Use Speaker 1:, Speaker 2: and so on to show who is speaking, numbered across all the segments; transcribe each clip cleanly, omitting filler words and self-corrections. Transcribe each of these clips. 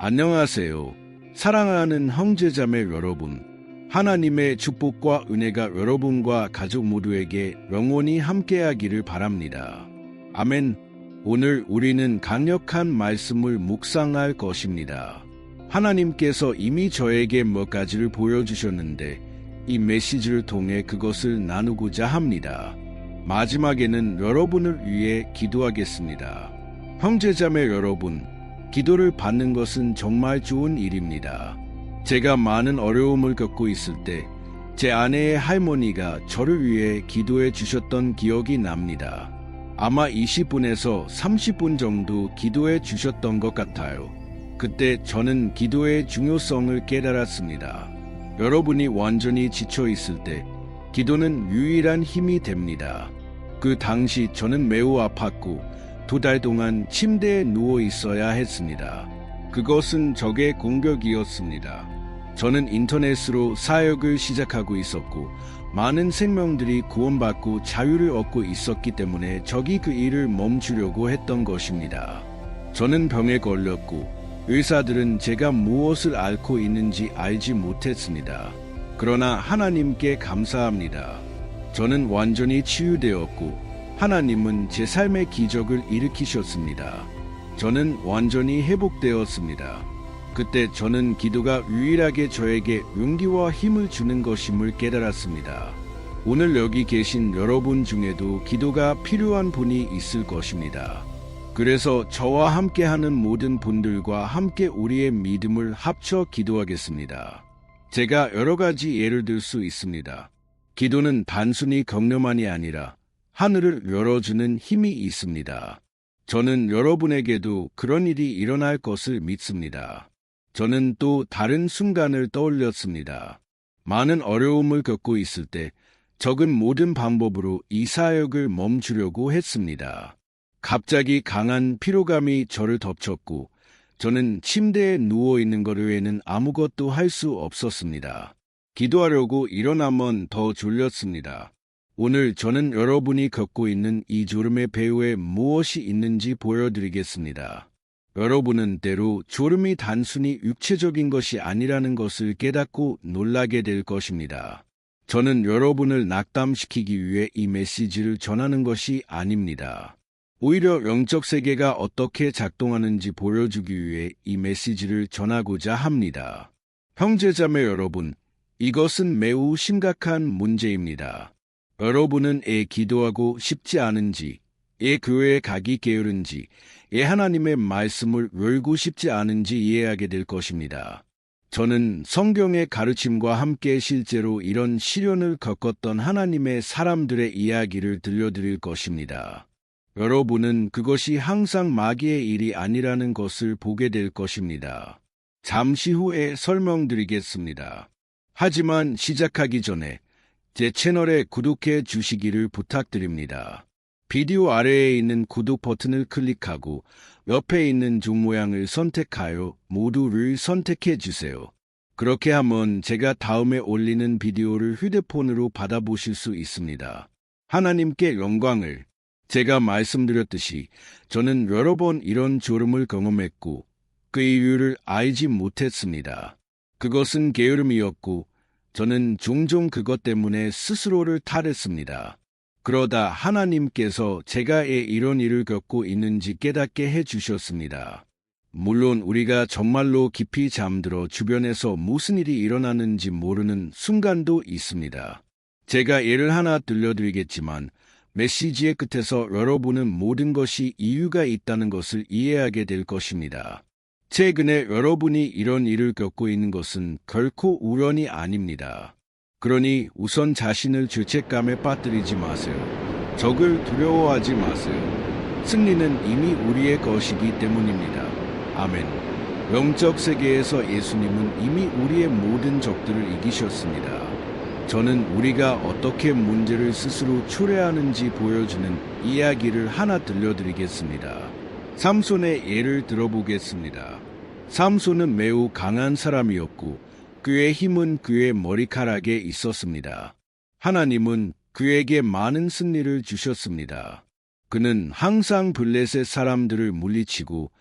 Speaker 1: 안녕하세요. 사랑하는 형제자매 여러분. 하나님의 축복과 은혜가 여러분과 가족 모두에게 영원히 함께하기를 바랍니다. 아멘. 오늘 우리는 강력한 말씀을 묵상할 것입니다. 하나님께서 이미 저에게 몇 가지를 보여주셨는데 이 메시지를 통해 그것을 나누고자 합니다. 마지막에는 여러분을 위해 기도하겠습니다. 형제자매 여러분, 기도를 받는 것은 정말 좋은 일입니다. 제가 많은 어려움을 겪고 있을 때 제 아내의 할머니가 저를 위해 기도해 주셨던 기억이 납니다. 아마 20분에서 30분 정도 기도해 주셨던 것 같아요. 그때 저는 기도의 중요성을 깨달았습니다. 여러분이 완전히 지쳐 있을 때 기도는 유일한 힘이 됩니다. 그 당시 저는 매우 아팠고 2달 동안 침대에 누워 있어야 했습니다. 그것은 적의 공격이었습니다. 저는 인터넷으로 사역을 시작하고 있었고 많은 생명들이 구원받고 자유를 얻고 있었기 때문에 적이 그 일을 멈추려고 했던 것입니다. 저는 병에 걸렸고 의사들은 제가 무엇을 앓고 있는지 알지 못했습니다. 그러나 하나님께 감사합니다. 저는 완전히 치유되었고 하나님은 제 삶의 기적을 일으키셨습니다. 저는 완전히 회복되었습니다. 그때 저는 기도가 유일하게 저에게 용기와 힘을 주는 것임을 깨달았습니다. 오늘 여기 계신 여러분 중에도 기도가 필요한 분이 있을 것입니다. 그래서 저와 함께하는 모든 분들과 함께 우리의 믿음을 합쳐 기도하겠습니다. 제가 여러 가지 예를 들 수 있습니다. 기도는 단순히 격려만이 아니라 하늘을 열어주는 힘이 있습니다. 저는 여러분에게도 그런 일이 일어날 것을 믿습니다. 저는 또 다른 순간을 떠올렸습니다. 많은 어려움을 겪고 있을 때 적은 모든 방법으로 이 사역을 멈추려고 했습니다. 갑자기 강한 피로감이 저를 덮쳤고 저는 침대에 누워있는 것 외에는 아무것도 할 수 없었습니다. 기도하려고 일어나면 더 졸렸습니다. 오늘 저는 여러분이 겪고 있는 이 졸음의 배후에 무엇이 있는지 보여드리겠습니다. 여러분은 때로 졸음이 단순히 육체적인 것이 아니라는 것을 깨닫고 놀라게 될 것입니다. 저는 여러분을 낙담시키기 위해 이 메시지를 전하는 것이 아닙니다. 오히려 영적 세계가 어떻게 작동하는지 보여주기 위해 이 메시지를 전하고자 합니다. 형제자매 여러분, 이것은 매우 심각한 문제입니다. 여러분은 기도하고 싶지 않은지, 교회에 가기 게으른지, 하나님의 말씀을 외우고 싶지 않은지 이해하게 될 것입니다. 저는 성경의 가르침과 함께 실제로 이런 시련을 겪었던 하나님의 사람들의 이야기를 들려드릴 것입니다. 여러분은 그것이 항상 마귀의 일이 아니라는 것을 보게 될 것입니다. 잠시 후에 설명드리겠습니다. 하지만 시작하기 전에 제 채널에 구독해 주시기를 부탁드립니다. 비디오 아래에 있는 구독 버튼을 클릭하고 옆에 있는 종 모양을 선택하여 모두를 선택해 주세요. 그렇게 하면 제가 다음에 올리는 비디오를 휴대폰으로 받아보실 수 있습니다. 하나님께 영광을. 제가 말씀드렸듯이 저는 여러 번 이런 졸음을 경험했고 그 이유를 알지 못했습니다. 그것은 게으름이었고 저는 종종 그것 때문에 스스로를 탓했습니다. 그러다 하나님께서 제가 이런 일을 겪고 있는지 깨닫게 해주셨습니다. 물론 우리가 정말로 깊이 잠들어 주변에서 무슨 일이 일어나는지 모르는 순간도 있습니다. 제가 예를 하나 들려드리겠지만 메시지의 끝에서 여러분은 모든 것이 이유가 있다는 것을 이해하게 될 것입니다. 최근에 여러분이 이런 일을 겪고 있는 것은 결코 우연이 아닙니다. 그러니 우선 자신을 죄책감에 빠뜨리지 마세요. 적을 두려워하지 마세요. 승리는 이미 우리의 것이기 때문입니다. 아멘. 영적 세계에서 예수님은 이미 우리의 모든 적들을 이기셨습니다. 저는 우리가 어떻게 문제를 스스로 초래하는지 보여주는 이야기를 하나 들려드리겠습니다. 삼손의 예를 들어보겠습니다. 삼손은 매우 강한 사람이었고 그의 힘은 그의 머리카락에 있었습니다. 하나님은 그에게 많은 승리를 주셨습니다. 그는 항상 블레셋 사람들을 물리치고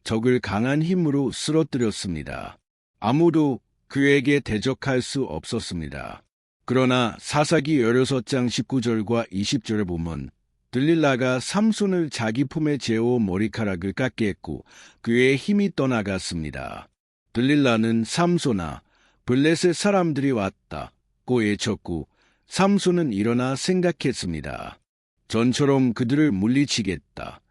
Speaker 1: 적을 강한 힘으로 쓰러뜨렸습니다. 아무도 그에게 대적할 수 없었습니다. 그러나 사사기 16장 19절과 20절에 보면 들릴라가 삼손을 자기 품에 재워 머리카락을 깎게 했고 그의 힘이 떠나갔습니다. 들릴라는 삼손아, 블레셋 사람들이 왔다고 외쳤고 삼손은 일어나 생각했습니다. 전처럼 그들을 물리치겠다.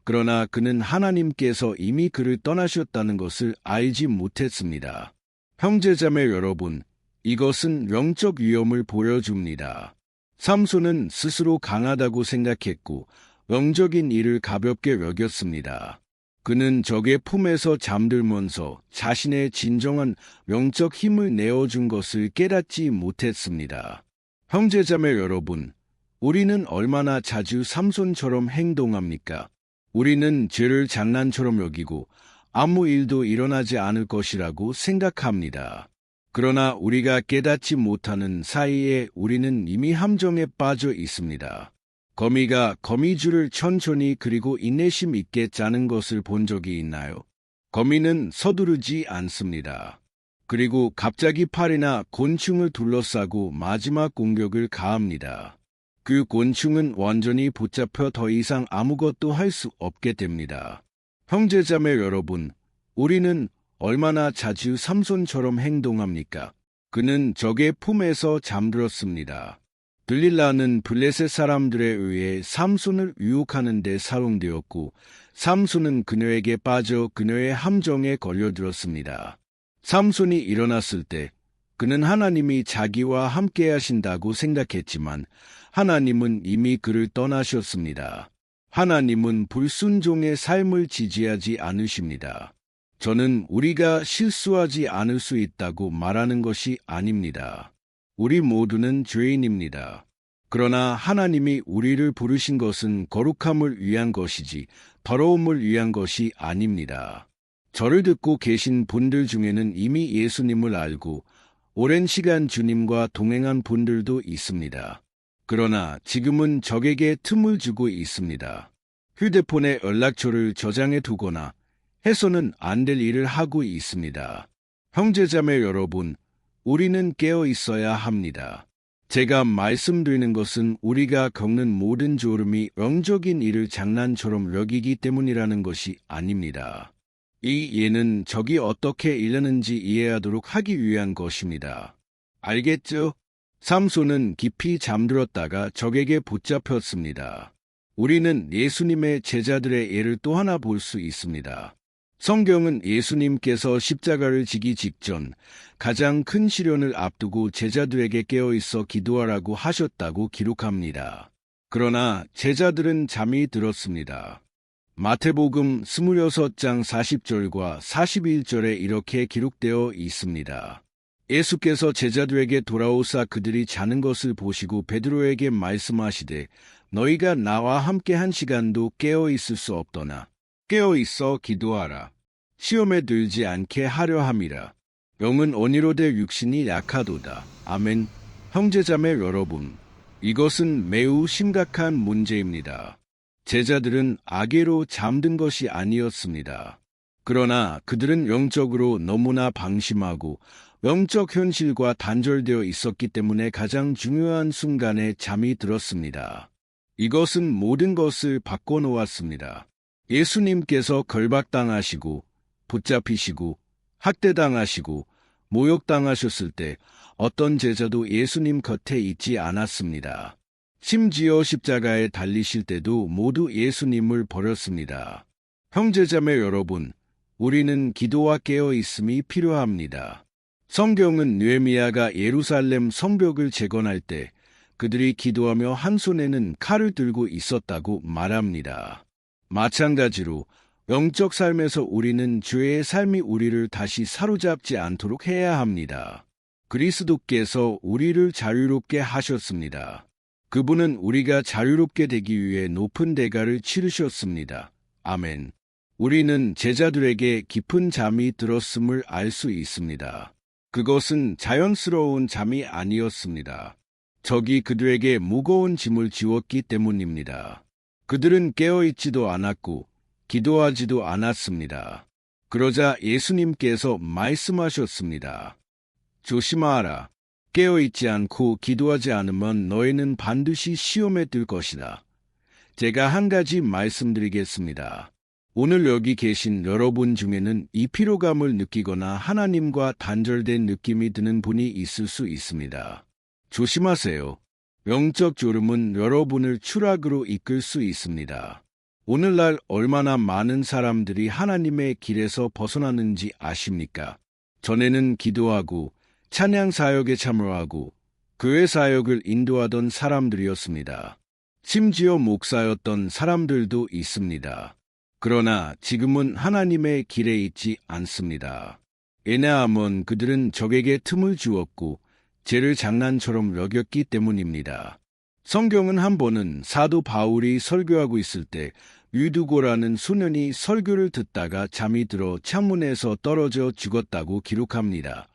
Speaker 1: 그러나 그는 하나님께서 이미 그를 떠나셨다는 것을 알지 못했습니다. 형제자매 여러분, 이것은 영적 위험을 보여줍니다. 삼손은 스스로 강하다고 생각했고 영적인 일을 가볍게 여겼습니다. 그는 적의 품에서 잠들면서 자신의 진정한 영적 힘을 내어준 것을 깨닫지 못했습니다. 형제자매 여러분, 우리는 얼마나 자주 삼손처럼 행동합니까? 우리는 죄를 장난처럼 여기고 아무 일도 일어나지 않을 것이라고 생각합니다. 그러나 우리가 깨닫지 못하는 사이에 우리는 이미 함정에 빠져 있습니다. 거미가 거미줄을 천천히 그리고 인내심 있게 짜는 것을 본 적이 있나요? 거미는 서두르지 않습니다. 그리고 갑자기 팔이나 곤충을 둘러싸고 마지막 공격을 가합니다. 그 곤충은 완전히 붙잡혀 더 이상 아무것도 할 수 없게 됩니다. 형제자매 여러분, 우리는 얼마나 자주 삼손처럼 행동합니까? 그는 적의 품에서 잠들었습니다. 들릴라는 블레셋 사람들에 의해 삼손을 유혹하는 데 사용되었고 삼손은 그녀에게 빠져 그녀의 함정에 걸려들었습니다. 삼손이 일어났을 때 그는 하나님이 자기와 함께 하신다고 생각했지만 하나님은 이미 그를 떠나셨습니다. 하나님은 불순종의 삶을 지지하지 않으십니다. 저는 우리가 실수하지 않을 수 있다고 말하는 것이 아닙니다. 우리 모두는 죄인입니다. 그러나 하나님이 우리를 부르신 것은 거룩함을 위한 것이지 더러움을 위한 것이 아닙니다. 저를 듣고 계신 분들 중에는 이미 예수님을 알고 오랜 시간 주님과 동행한 분들도 있습니다. 그러나 지금은 적에게 틈을 주고 있습니다. 휴대폰에 연락처를 저장해 두거나 해서는 안 될 일을 하고 있습니다. 형제자매 여러분, 우리는 깨어 있어야 합니다. 제가 말씀드리는 것은 우리가 겪는 모든 졸음이 영적인 일을 장난처럼 여기기 때문이라는 것이 아닙니다. 이 예는 적이 어떻게 일하는지 이해하도록 하기 위한 것입니다. 알겠죠? 삼손은 깊이 잠들었다가 적에게 붙잡혔습니다. 우리는 예수님의 제자들의 예를 또 하나 볼 수 있습니다. 성경은 예수님께서 십자가를 지기 직전 가장 큰 시련을 앞두고 제자들에게 깨어있어 기도하라고 하셨다고 기록합니다. 그러나 제자들은 잠이 들었습니다. 마태복음 26장 40절과 41절에 이렇게 기록되어 있습니다. 예수께서 제자들에게 돌아오사 그들이 자는 것을 보시고 베드로에게 말씀하시되 너희가 나와 함께 한 시간도 깨어 있을 수 없더나 깨어 있어 기도하라. 시험에 들지 않게 하려 함이라. 영은 언니로 될 육신이 약하도다. 아멘. 형제자매 여러분, 이것은 매우 심각한 문제입니다. 제자들은 악의로 잠든 것이 아니었습니다. 그러나 그들은 영적으로 너무나 방심하고 영적 현실과 단절되어 있었기 때문에 가장 중요한 순간에 잠이 들었습니다. 이것은 모든 것을 바꿔놓았습니다. 예수님께서 결박당하시고 붙잡히시고 학대당하시고 모욕당하셨을 때 어떤 제자도 예수님 곁에 있지 않았습니다. 심지어 십자가에 달리실 때도 모두 예수님을 버렸습니다. 형제자매 여러분, 우리는 기도와 깨어있음이 필요합니다. 성경은 느헤미야가 예루살렘 성벽을 재건할 때 그들이 기도하며 한 손에는 칼을 들고 있었다고 말합니다. 마찬가지로 영적 삶에서 우리는 죄의 삶이 우리를 다시 사로잡지 않도록 해야 합니다. 그리스도께서 우리를 자유롭게 하셨습니다. 그분은 우리가 자유롭게 되기 위해 높은 대가를 치르셨습니다. 아멘. 우리는 제자들에게 깊은 잠이 들었음을 알 수 있습니다. 그것은 자연스러운 잠이 아니었습니다. 적이 그들에게 무거운 짐을 지웠기 때문입니다. 그들은 깨어있지도 않았고 기도하지도 않았습니다. 그러자 예수님께서 말씀하셨습니다. 조심하라. 깨어있지 않고 기도하지 않으면 너희는 반드시 시험에 들 것이다. 제가 한 가지 말씀드리겠습니다. 오늘 여기 계신 여러분 중에는 이 피로감을 느끼거나 하나님과 단절된 느낌이 드는 분이 있을 수 있습니다. 조심하세요. 영적 졸음은 여러분을 추락으로 이끌 수 있습니다. 오늘날 얼마나 많은 사람들이 하나님의 길에서 벗어나는지 아십니까? 전에는 기도하고 찬양 사역에 참여하고 교회 사역을 인도하던 사람들이었습니다. 심지어 목사였던 사람들도 있습니다. 그러나 지금은 하나님의 길에 있지 않습니다. 왜냐하면 그들은 적에게 틈을 주었고 죄를 장난처럼 여겼기 때문입니다. 성경은 한 번은 사도 바울이 설교하고 있을 때 유두고라는 소년이 설교를 듣다가 잠이 들어 창문에서 떨어져 죽었다고 기록합니다.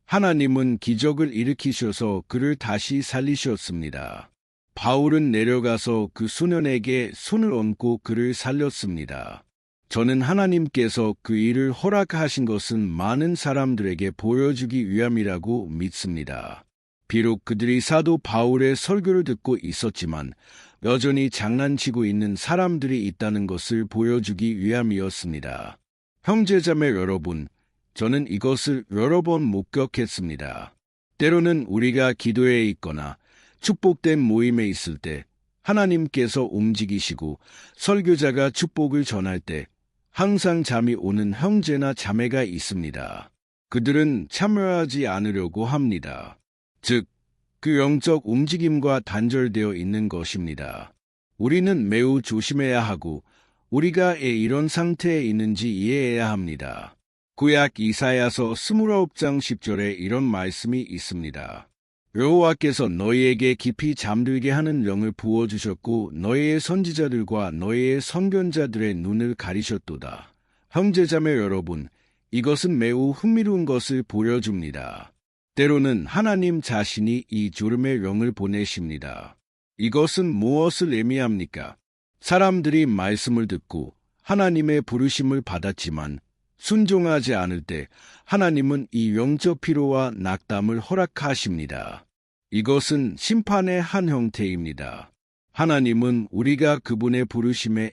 Speaker 1: 하나님은 기적을 일으키셔서 그를 다시 살리셨습니다. 바울은 내려가서 그 소년에게 손을 얹고 그를 살렸습니다. 저는 하나님께서 그 일을 허락하신 것은 많은 사람들에게 보여주기 위함이라고 믿습니다. 비록 그들이 사도 바울의 설교를 듣고 있었지만 여전히 장난치고 있는 사람들이 있다는 것을 보여주기 위함이었습니다. 형제자매 여러분, 저는 이것을 여러 번 목격했습니다. 때로는 우리가 기도에 있거나 축복된 모임에 있을 때 하나님께서 움직이시고 설교자가 축복을 전할 때 항상 잠이 오는 형제나 자매가 있습니다. 그들은 참여하지 않으려고 합니다. 즉, 그 영적 움직임과 단절되어 있는 것입니다. 우리는 매우 조심해야 하고 우리가 왜 이런 상태에 있는지 이해해야 합니다. 구약 이사야서 29장 10절에 이런 말씀이 있습니다. 여호와께서 너희에게 깊이 잠들게 하는 영을 부어주셨고 너희의 선지자들과 너희의 선견자들의 눈을 가리셨도다. 형제자매 여러분, 이것은 매우 흥미로운 것을 보여줍니다. 때로는 하나님 자신이 이 졸음의 영을 보내십니다. 이것은 무엇을 의미합니까? 사람들이 말씀을 듣고 하나님의 부르심을 받았지만 순종하지 않을 때 하나님은 이 영적 피로와 낙담을 허락하십니다. 이것은 심판의 한 형태입니다. 하나님은 우리가 그분의 부르심에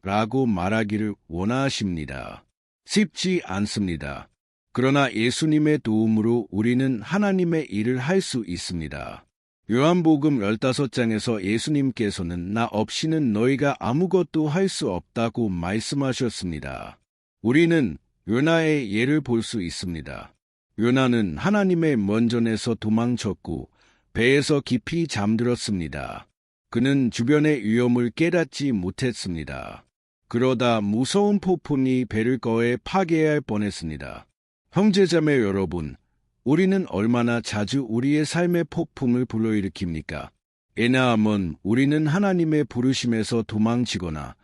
Speaker 1: 라고 말하기를 원하십니다. 쉽지 않습니다. 그러나 예수님의 도움으로 우리는 하나님의 일을 할 수 있습니다. 요한복음 15장에서 예수님께서는 나 없이는 너희가 아무것도 할 수 없다고 말씀하셨습니다. 우리는 요나의 예를 볼 수 있습니다. 요나는 하나님의 먼전에서 도망쳤고 배에서 깊이 잠들었습니다. 그는 주변의 위험을 깨닫지 못했습니다. 그러다 무서운 폭풍이 배를 거에 파괴할 뻔했습니다. 형제자매 여러분, 우리는 얼마나 자주 우리의 삶의 폭풍을 불러일으킵니까? 왜냐하면 우리는 하나님의 부르심에서 도망치거나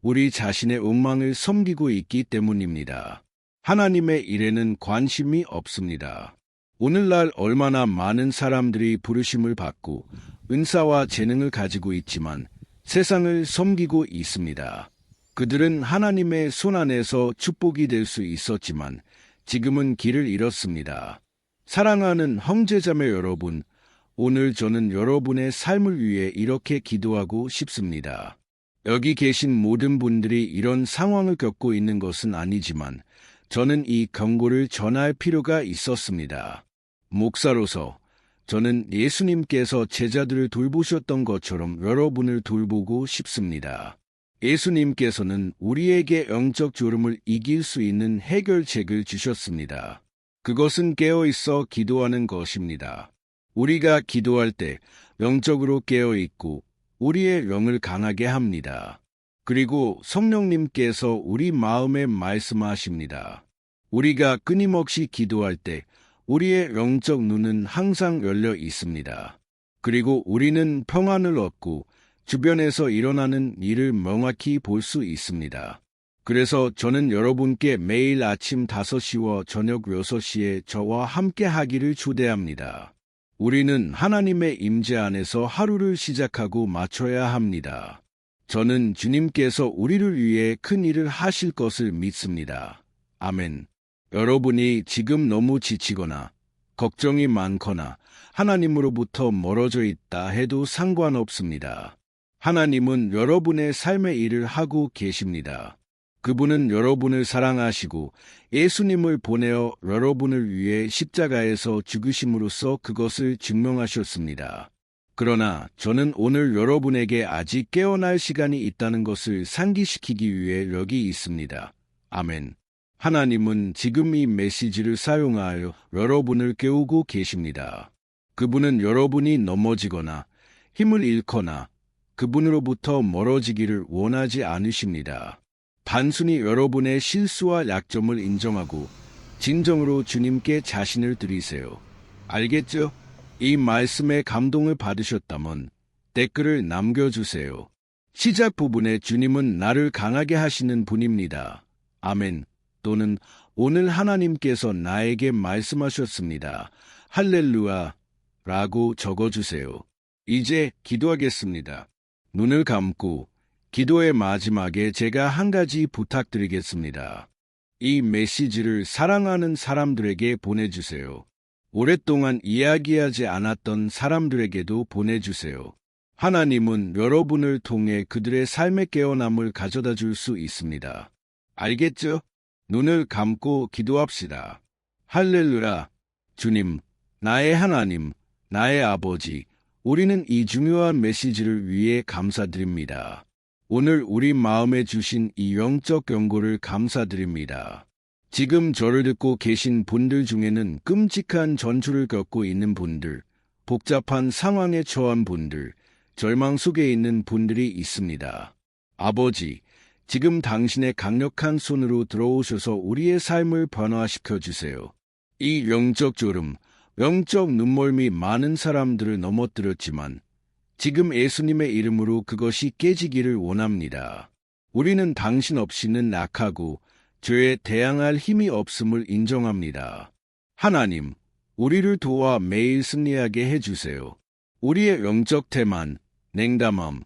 Speaker 1: 우리 자신의 욕망을 섬기고 있기 때문입니다. 하나님의 일에는 관심이 없습니다. 오늘날 얼마나 많은 사람들이 부르심을 받고 은사와 재능을 가지고 있지만 세상을 섬기고 있습니다. 그들은 하나님의 손 안에서 축복이 될 수 있었지만 지금은 길을 잃었습니다. 사랑하는 형제자매 여러분, 오늘 저는 여러분의 삶을 위해 이렇게 기도하고 싶습니다. 여기 계신 모든 분들이 이런 상황을 겪고 있는 것은 아니지만 저는 이 경고를 전할 필요가 있었습니다. 목사로서 저는 예수님께서 제자들을 돌보셨던 것처럼 여러분을 돌보고 싶습니다. 예수님께서는 우리에게 영적 졸음을 이길 수 있는 해결책을 주셨습니다. 그것은 깨어있어 기도하는 것입니다. 우리가 기도할 때 영적으로 깨어있고 우리의 영을 강하게 합니다. 그리고 성령님께서 우리 마음에 말씀하십니다. 우리가 끊임없이 기도할 때 우리의 영적 눈은 항상 열려 있습니다. 그리고 우리는 평안을 얻고 주변에서 일어나는 일을 명확히 볼 수 있습니다. 그래서 저는 여러분께 매일 아침 5시와 저녁 6시에 저와 함께 하기를 초대합니다. 우리는 하나님의 임재 안에서 하루를 시작하고 마쳐야 합니다. 저는 주님께서 우리를 위해 큰 일을 하실 것을 믿습니다. 아멘. 여러분이 지금 너무 지치거나 걱정이 많거나 하나님으로부터 멀어져 있다 해도 상관없습니다. 하나님은 여러분의 삶의 일을 하고 계십니다. 그분은 여러분을 사랑하시고 예수님을 보내어 여러분을 위해 십자가에서 죽으심으로써 그것을 증명하셨습니다. 그러나 저는 오늘 여러분에게 아직 깨어날 시간이 있다는 것을 상기시키기 위해 여기 있습니다. 아멘. 하나님은 지금 이 메시지를 사용하여 여러분을 깨우고 계십니다. 그분은 여러분이 넘어지거나 힘을 잃거나 그분으로부터 멀어지기를 원하지 않으십니다. 단순히 여러분의 실수와 약점을 인정하고 진정으로 주님께 자신을 드리세요. 알겠죠? 이 말씀에 감동을 받으셨다면 댓글을 남겨주세요. 시작 부분에 주님은 나를 강하게 하시는 분입니다. 아멘. 또는 오늘 하나님께서 나에게 말씀하셨습니다. 할렐루야 라고 적어주세요. 이제 기도하겠습니다. 눈을 감고 기도의 마지막에 제가 한 가지 부탁드리겠습니다. 이 메시지를 사랑하는 사람들에게 보내주세요. 오랫동안 이야기하지 않았던 사람들에게도 보내주세요. 하나님은 여러분을 통해 그들의 삶의 깨어남을 가져다 줄 수 있습니다. 알겠죠? 눈을 감고 기도합시다. 할렐루야. 주님, 나의 하나님, 나의 아버지, 우리는 이 중요한 메시지를 위해 감사드립니다. 오늘 우리 마음에 주신 이 영적 경고를 감사드립니다. 지금 저를 듣고 계신 분들 중에는 끔찍한 전투를 겪고 있는 분들, 복잡한 상황에 처한 분들, 절망 속에 있는 분들이 있습니다. 아버지, 지금 당신의 강력한 손으로 들어오셔서 우리의 삶을 변화시켜 주세요. 이 영적 졸음, 영적 눈멀미 많은 사람들을 넘어뜨렸지만 지금 예수님의 이름으로 그것이 깨지기를 원합니다. 우리는 당신 없이는 약하고 죄에 대항할 힘이 없음을 인정합니다. 하나님, 우리를 도와 매일 승리하게 해주세요. 우리의 영적 태만, 냉담함,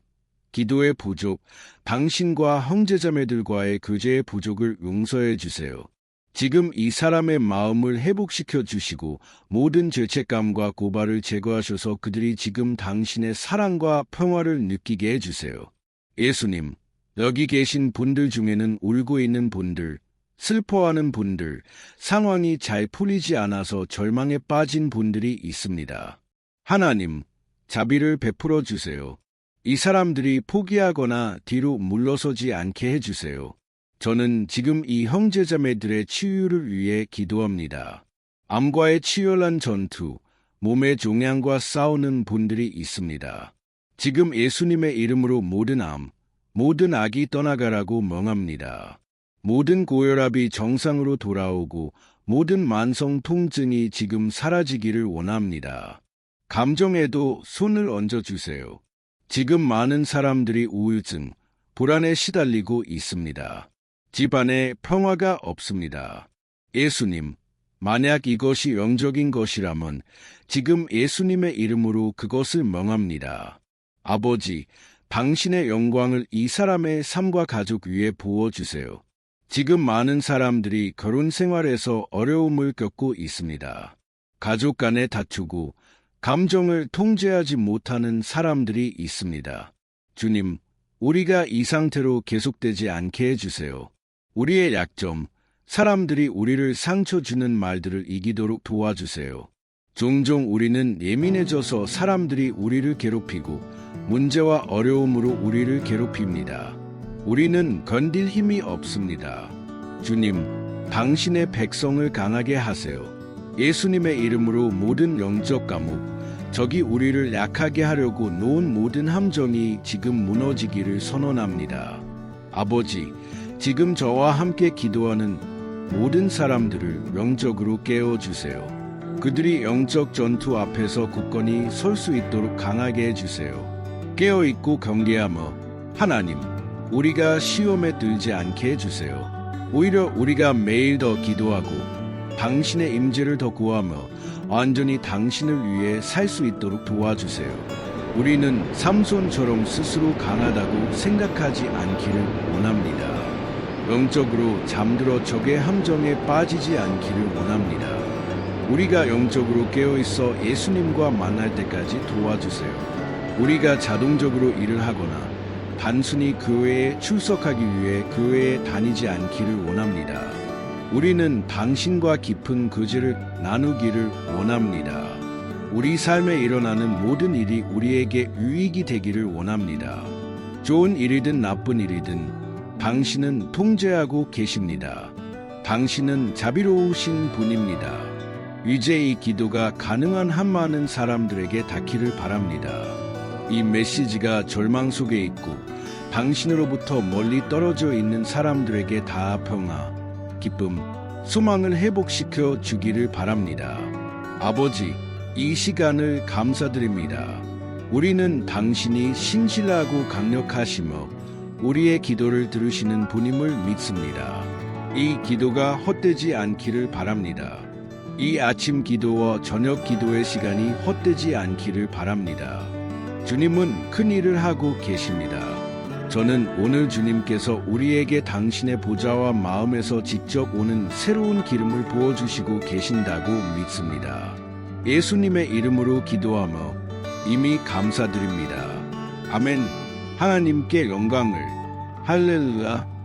Speaker 1: 기도의 부족, 당신과 형제자매들과의 교제의 부족을 용서해 주세요. 지금 이 사람의 마음을 회복시켜 주시고 모든 죄책감과 고발을 제거하셔서 그들이 지금 당신의 사랑과 평화를 느끼게 해주세요. 예수님, 여기 계신 분들 중에는 울고 있는 분들, 슬퍼하는 분들, 상황이 잘 풀리지 않아서 절망에 빠진 분들이 있습니다. 하나님, 자비를 베풀어 주세요. 이 사람들이 포기하거나 뒤로 물러서지 않게 해주세요. 저는 지금 이 형제자매들의 치유를 위해 기도합니다. 암과의 치열한 전투, 몸의 종양과 싸우는 분들이 있습니다. 지금 예수님의 이름으로 모든 암, 모든 악이 떠나가라고 명합니다. 모든 고혈압이 정상으로 돌아오고 모든 만성 통증이 지금 사라지기를 원합니다. 감정에도 손을 얹어주세요. 지금 많은 사람들이 우울증, 불안에 시달리고 있습니다. 집안에 평화가 없습니다. 예수님, 만약 이것이 영적인 것이라면 지금 예수님의 이름으로 그것을 명합니다. 아버지, 당신의 영광을 이 사람의 삶과 가족 위에 부어주세요. 지금 많은 사람들이 결혼 생활에서 어려움을 겪고 있습니다. 가족 간에 다투고 감정을 통제하지 못하는 사람들이 있습니다. 주님, 우리가 이 상태로 계속되지 않게 해주세요. 우리의 약점, 사람들이 우리를 상처 주는 말들을 이기도록 도와주세요. 종종 우리는 예민해져서 사람들이 우리를 괴롭히고 문제와 어려움으로 우리를 괴롭힙니다. 우리는 건딜 힘이 없습니다. 주님, 당신의 백성을 강하게 하세요. 예수님의 이름으로 모든 영적 감옥, 적이 우리를 약하게 하려고 놓은 모든 함정이 지금 무너지기를 선언합니다. 아버지, 지금 저와 함께 기도하는 모든 사람들을 영적으로 깨워주세요. 그들이 영적 전투 앞에서 굳건히 설 수 있도록 강하게 해주세요. 깨어있고 경계하며 하나님, 우리가 시험에 들지 않게 해주세요. 오히려 우리가 매일 더 기도하고 당신의 임재를 더 구하며 완전히 당신을 위해 살 수 있도록 도와주세요. 우리는 삼손처럼 스스로 강하다고 생각하지 않기를 원합니다. 영적으로 잠들어 적의 함정에 빠지지 않기를 원합니다. 우리가 영적으로 깨어있어 예수님과 만날 때까지 도와주세요. 우리가 자동적으로 일을 하거나 단순히 교회에 출석하기 위해 교회에 다니지 않기를 원합니다. 우리는 당신과 깊은 교제를 나누기를 원합니다. 우리 삶에 일어나는 모든 일이 우리에게 유익이 되기를 원합니다. 좋은 일이든 나쁜 일이든 당신은 통제하고 계십니다. 당신은 자비로우신 분입니다. 이제 이 기도가 가능한 한 많은 사람들에게 닿기를 바랍니다. 이 메시지가 절망 속에 있고 당신으로부터 멀리 떨어져 있는 사람들에게 다 평화, 기쁨, 소망을 회복시켜 주기를 바랍니다. 아버지, 이 시간을 감사드립니다. 우리는 당신이 신실하고 강력하시며 우리의 기도를 들으시는 분임을 믿습니다. 이 기도가 헛되지 않기를 바랍니다. 이 아침 기도와 저녁 기도의 시간이 헛되지 않기를 바랍니다. 주님은 큰 일을 하고 계십니다. 저는 오늘 주님께서 우리에게 당신의 보좌와 마음에서 직접 오는 새로운 기름을 부어주시고 계신다고 믿습니다. 예수님의 이름으로 기도하며 이미 감사드립니다. 아멘. 하나님께 영광을. 할렐루야.